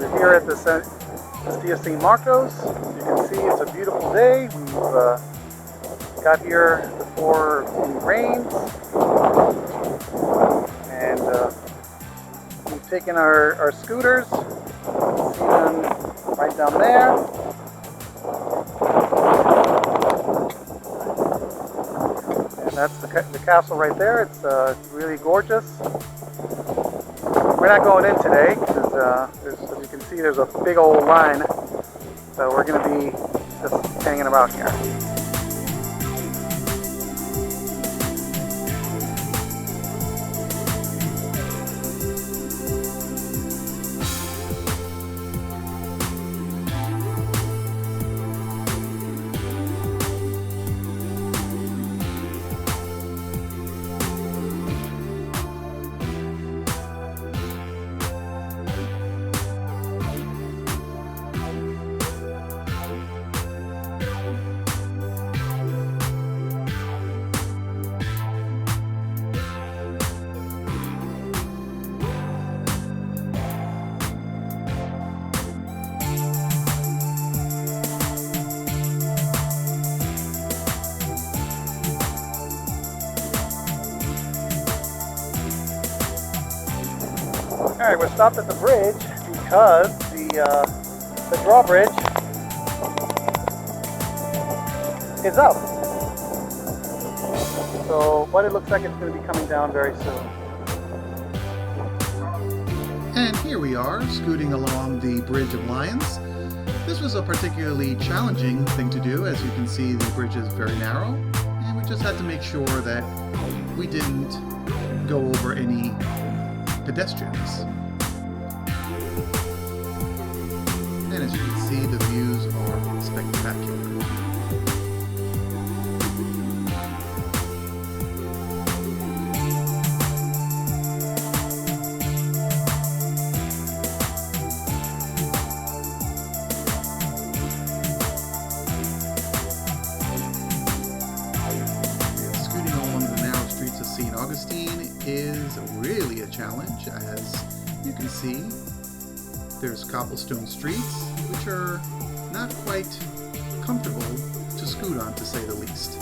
We're here at the City of St. Marcos. As you can see, it's a beautiful day. We've got here before it rains, and we've taken our scooters. See them right down there. And that's the castle right there. It's really gorgeous. We're not going in today because, as you can see, there's a big old line. So we're going to be just hanging about here. Alright, we're stopped at the bridge because the drawbridge is up. So, but it looks like it's going to be coming down very soon. And here we are, scooting along the Bridge of Lions. This was a particularly challenging thing to do. As you can see, the bridge is very narrow, and we just had to make sure that we didn't go over any pedestrians. And as you can see, the views are spectacular. Scooting along the narrow streets of St. Augustine is really a challenge. As you can see, there's cobblestone streets, which are not quite comfortable to scoot on, to say the least.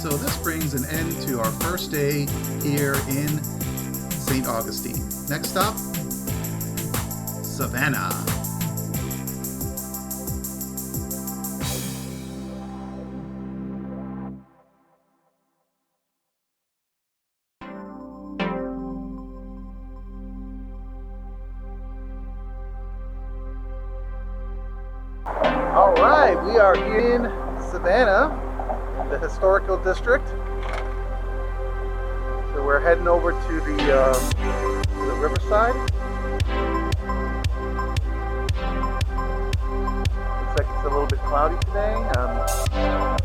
So this brings an end to our first day here in St. Augustine. Next stop, Savannah. All right, we are here in Savannah, the historical district. So we're heading over to the riverside. Looks like it's a little bit cloudy today.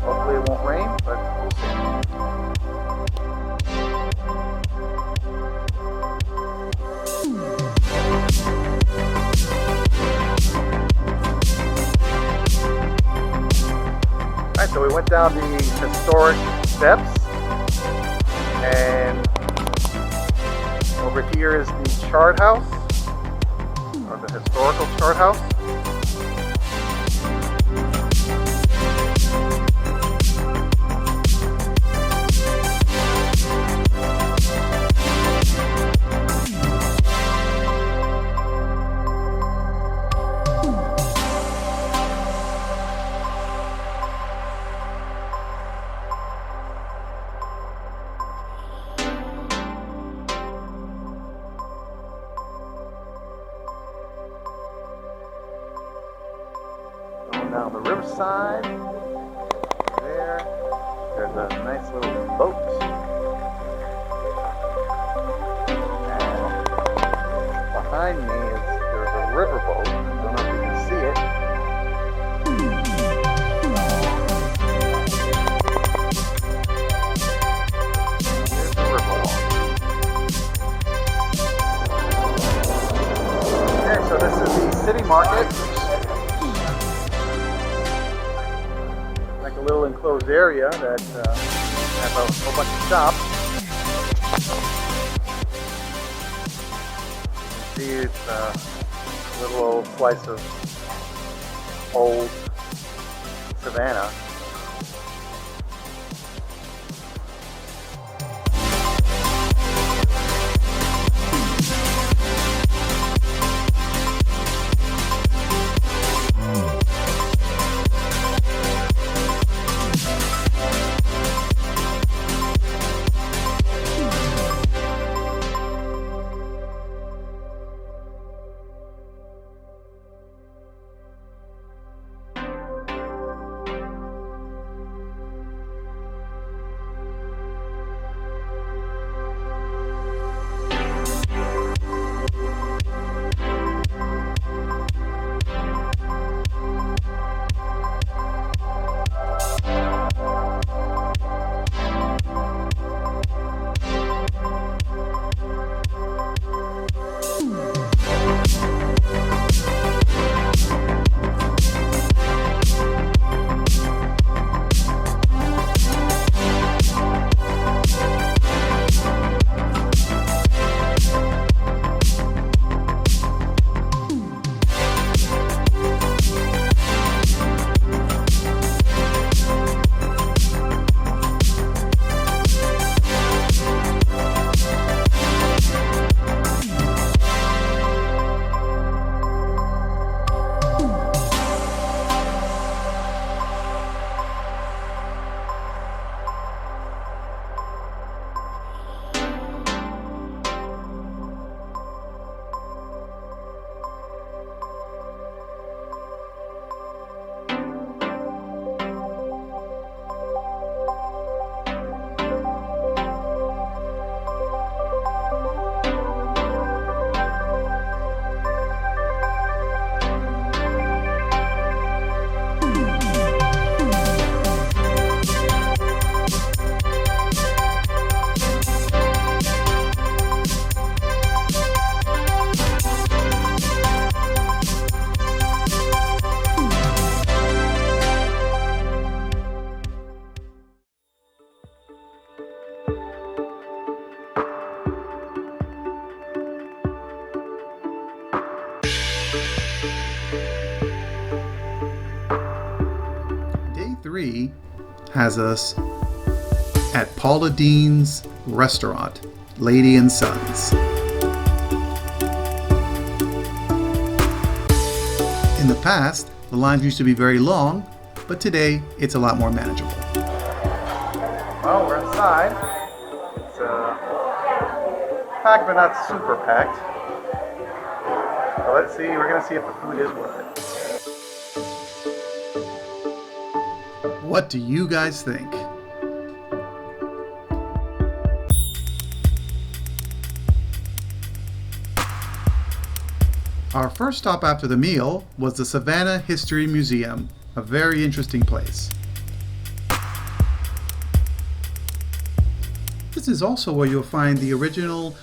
Hopefully it won't rain, but we'll see. Alright, so we went down the historic steps, and over here is the chart house, or the historical chart house. Going down the riverside. There's a nice little boat. And behind me there's a riverboat. I don't know if you can see it. market. Like a little enclosed area that has a whole bunch of shops. You see, it's a little old slice of old Savannah. Day 3 has us at Paula Deen's restaurant, Lady and Sons. In the past, the lines used to be very long, but today it's a lot more manageable. Well, we're inside. It's packed, but not super packed. So let's see, we're going to see if the food is worth it. What do you guys think? Our first stop after the meal was the Savannah History Museum, a very interesting place. This is also where you'll find the original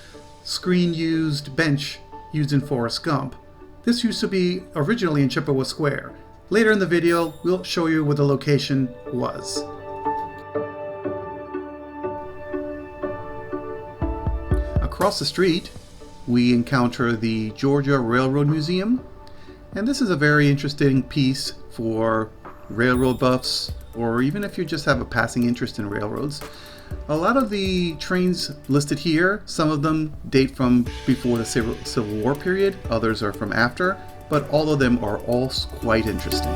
screen-used bench used in Forrest Gump. This used to be originally in Chippewa Square. Later in the video, we'll show you where the location was. Across the street, we encounter the Georgia Railroad Museum, and this is a very interesting piece for railroad buffs, or even if you just have a passing interest in railroads. A lot of the trains listed here, some of them date from before the Civil War period, others are from after, but all of them are all quite interesting.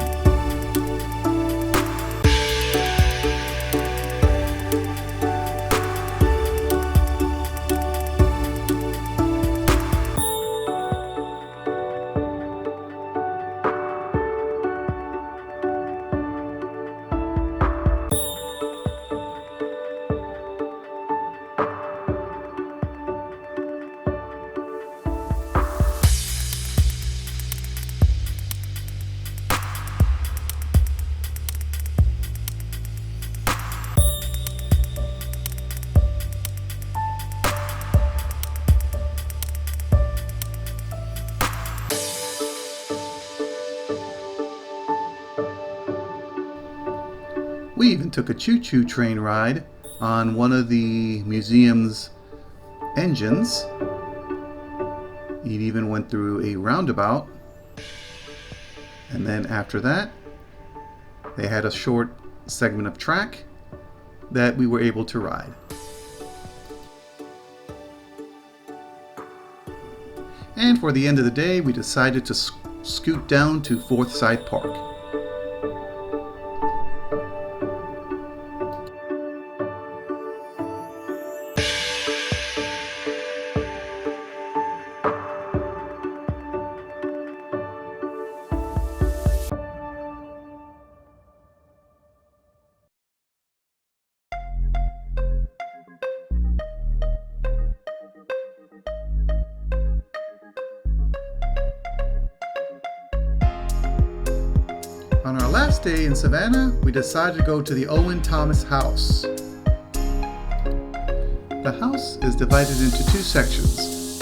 took a choo-choo train ride on one of the museum's engines. It even went through a roundabout. And then after that, they had a short segment of track that we were able to ride. And for the end of the day, we decided to scoot down to Forsyth Park. On our last day in Savannah, we decided to go to the Owen Thomas house. The house is divided into two sections.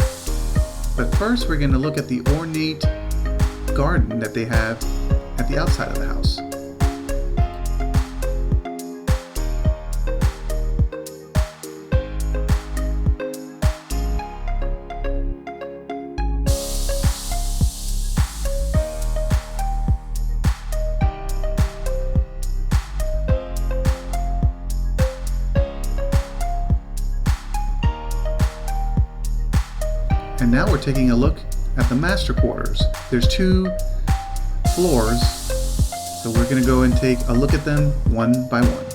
But first we're going to look at the ornate garden that they have at the outside of the house. And now we're taking a look at the master quarters. There's 2 floors, so we're going to go and take a look at them one by one.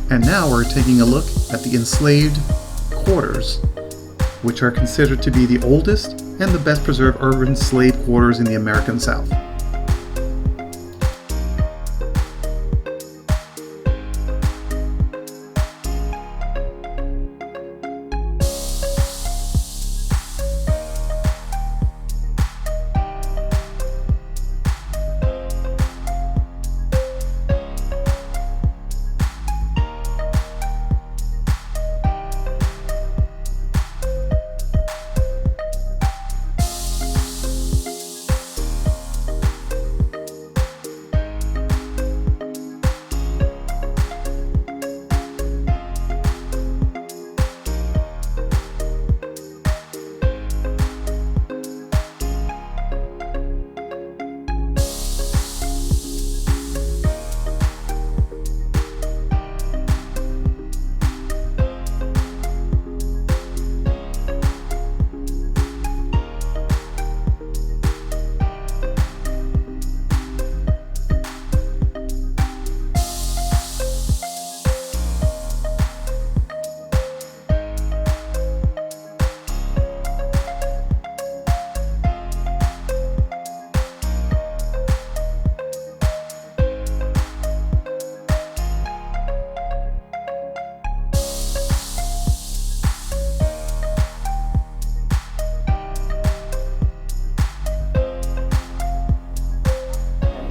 And now we're taking a look at the Enslaved Quarters, which are considered to be the oldest and the best preserved urban slave quarters in the American South.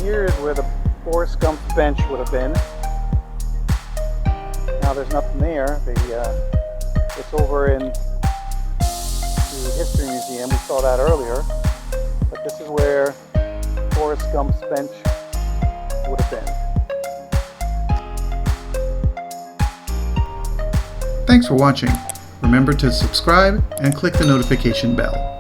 Here is where the Forrest Gump bench would have been. Now there's nothing there. It's over in the History Museum. We saw that earlier. But this is where Forrest Gump's bench would have been. Thanks for watching. Remember to subscribe and click the notification bell.